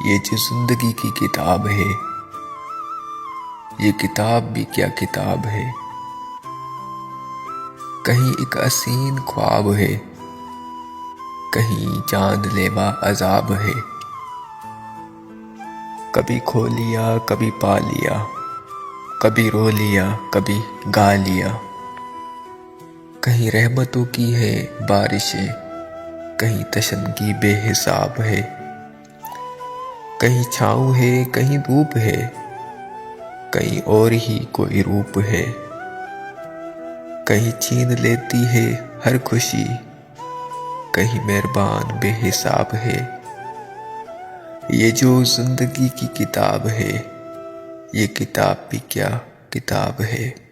ये जो जिंदगी की किताब है, ये किताब भी क्या किताब है। कहीं एक हसीन ख्वाब है, कहीं जानलेवा अजाब है। कभी खो लिया कभी पा लिया, कभी रो लिया कभी गा लिया। कहीं रहमतों की है बारिशें, कहीं तशनगी बेहिसाब है। कहीं छाँव है कहीं धूप है, कहीं और ही कोई रूप है। कहीं छीन लेती है हर खुशी, कहीं मेहरबान बेहिसाब है। ये जो जिंदगी की किताब है, ये किताब भी क्या किताब है।